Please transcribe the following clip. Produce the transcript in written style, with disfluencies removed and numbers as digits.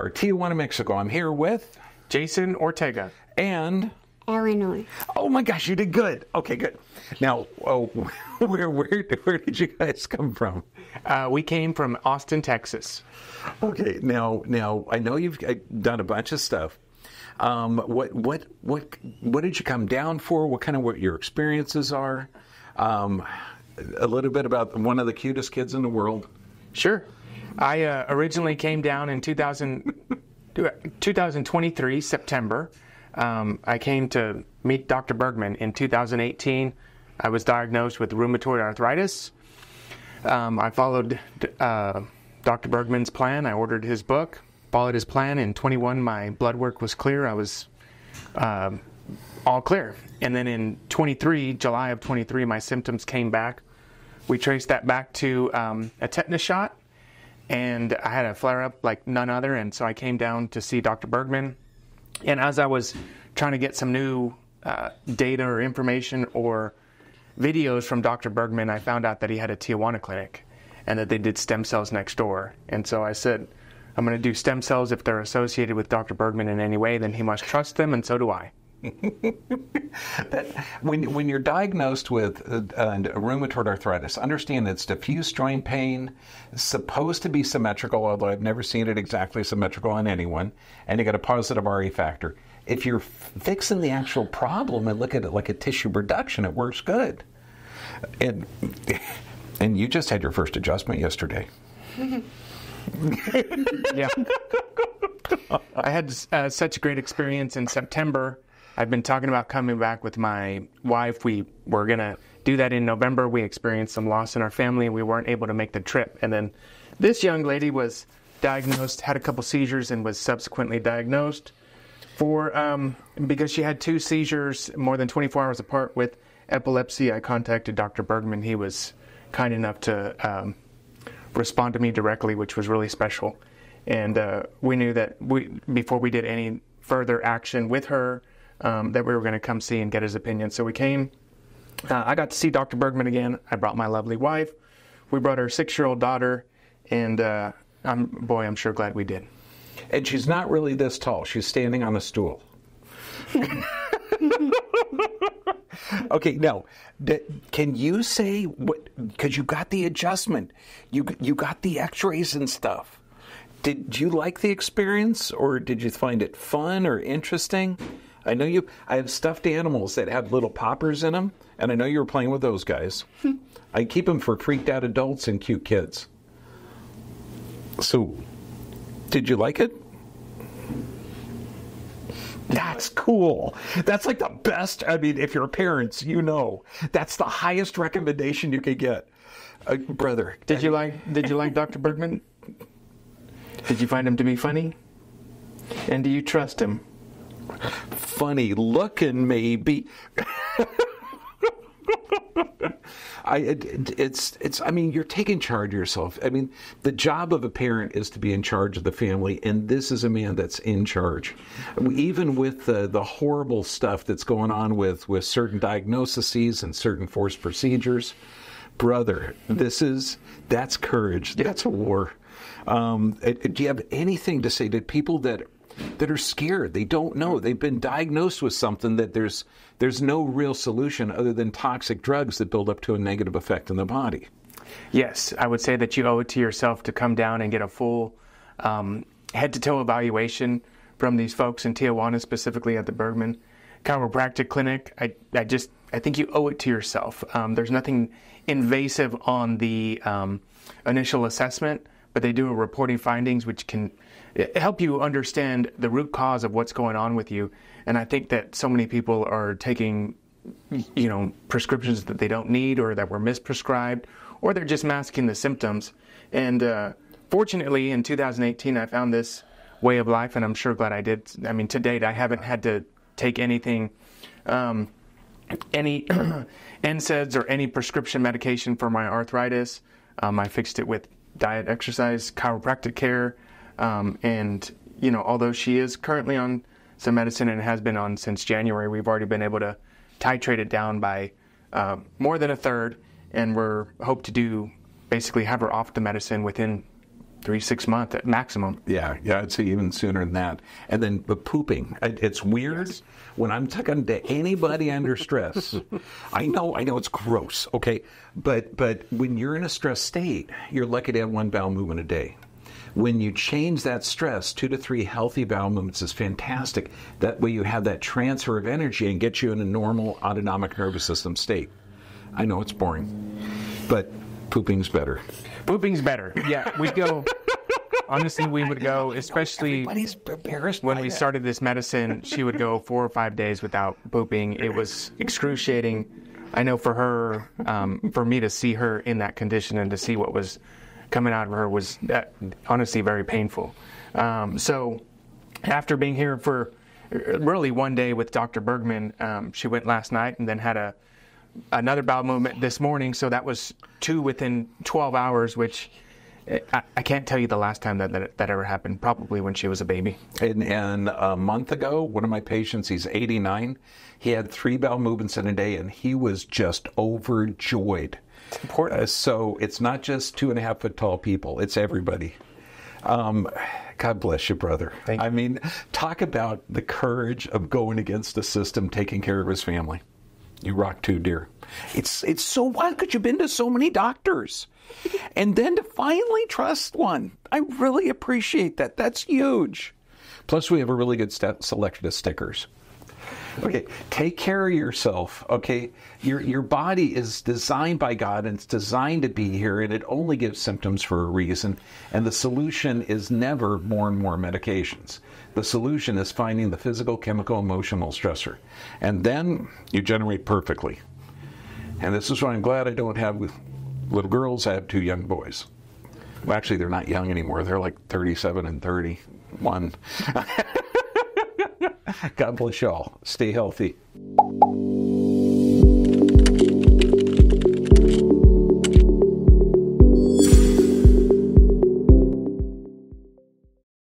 are Tijuana, Mexico. I'm here with Jason Ortega and Eleanor. Oh my gosh, you did good. Okay, good. Now, where did you guys come from? We came from Austin, Texas. Okay, now I know you've done a bunch of stuff. What did you come down for? What your experiences are? A little bit about one of the cutest kids in the world. Sure. I originally came down in 2023, September. I came to meet Dr. Bergman in 2018. I was diagnosed with rheumatoid arthritis. I followed Dr. Bergman's plan. I ordered his book, followed his plan. In 21, my blood work was clear. I was all clear. And then in July of 23, my symptoms came back. We traced that back to a tetanus shot, and I had a flare-up like none other, and so I came down to see Dr. Bergman. And as I was trying to get some new data or information or videos from Dr. Bergman, I found out that he had a Tijuana clinic and that they did stem cells next door. And so I said, I'm going to do stem cells. If they're associated with Dr. Bergman in any way, then he must trust them, and so do I. When you're diagnosed with rheumatoid arthritis, understand it's diffuse joint pain, supposed to be symmetrical, although I've never seen it exactly symmetrical on anyone, and you got a positive RE factor. If you're fixing the actual problem and look at it like a tissue reduction, it works good. And you just had your first adjustment yesterday. Yeah. I had such a great experience in September. I've been talking about coming back with my wife. We were going to do that in November. We experienced some loss in our family, and we weren't able to make the trip. And then this young lady was diagnosed, had a couple seizures, and was subsequently diagnosed because she had 2 seizures more than 24 hours apart with epilepsy. I contacted Dr. Bergman. He was kind enough to respond to me directly, which was really special. And we knew that before we did any further action with her, that we were going to come see and get his opinion. So we came. I got to see Dr. Bergman again. I brought my lovely wife. We brought our 6-year-old daughter, and I'm sure glad we did. And she's not really this tall. She's standing on a stool. Okay, now, can you say what? Because you got the adjustment, you got the X-rays and stuff. Did you like the experience, or did you find it fun or interesting? I have stuffed animals that have little poppers in them, and I know you were playing with those guys. I keep them for freaked out adults and cute kids. So, did you like it? That's cool. That's like the best. I mean, if you're parents, that's the highest recommendation you could get. Brother, did you like Dr. Bergman? Did you find him to be funny? And do you trust him? Funny looking, maybe. You're taking charge of yourself. I mean, the job of a parent is to be in charge of the family, and this is a man that's in charge. Even with the horrible stuff that's going on with certain diagnoses and certain forced procedures, brother, that's courage. That's a war. Do you have anything to say to people that are scared? They don't know. They've been diagnosed with something that there's no real solution other than toxic drugs that build up to a negative effect in the body. Yes, I would say that you owe it to yourself to come down and get a full head-to-toe evaluation from these folks in Tijuana, specifically at the Bergman Chiropractic Clinic. I think you owe it to yourself. There's nothing invasive on the initial assessment, but they do a reporting findings which can help you understand the root cause of what's going on with you. And I think that so many people are taking, prescriptions that they don't need or that were misprescribed, or they're just masking the symptoms. And fortunately, in 2018, I found this way of life, and I'm sure glad I did. I mean, to date, I haven't had to take anything, any NSAIDs or any prescription medication for my arthritis. I fixed it with diet, exercise, chiropractic care. And although she is currently on some medicine and has been on since January, we've already been able to titrate it down by more than a third, and we're hope to basically have her off the medicine within 6 months at maximum. Yeah, I'd say even sooner than that. And then the pooping. It's weird when I'm talking to anybody under stress. I know it's gross, okay? But when you're in a stress state, you're lucky to have 1 bowel movement a day. When you change that stress, 2 to 3 healthy bowel movements is fantastic. That way you have that transfer of energy and get you in a normal autonomic nervous system state. I know it's boring, but pooping's better. Pooping's better. Yeah, we'd go. Honestly, we would go, especially when we started this medicine, she would go 4 or 5 days without pooping. It was excruciating. I know for her, for me to see her in that condition and to see what was coming out of her was honestly very painful. So after being here for really 1 day with Dr. Bergman, she went last night and then had another bowel movement this morning. So that was 2 within 12 hours, which I can't tell you the last time that ever happened, probably when she was a baby. And a month ago, one of my patients, he's 89, he had 3 bowel movements in a day, and he was just overjoyed. It's important. So it's not just 2.5 foot tall people, it's everybody. God bless you, brother. Thank you. I mean, talk about the courage of going against the system, taking care of his family. You rock too, dear. It's so wild because you've been to so many doctors. And then to finally trust one. I really appreciate that. That's huge. Plus, we have a really good selection of stickers. Okay, take care of yourself, okay? Your body is designed by God, and it's designed to be here, and it only gives symptoms for a reason. And the solution is never more and more medications. The solution is finding the physical, chemical, emotional stressor. And then you generate perfectly. And this is why I'm glad I don't have little girls. I have 2 young boys. Well, actually, they're not young anymore. They're like 37 and 31. God bless y'all. Stay healthy.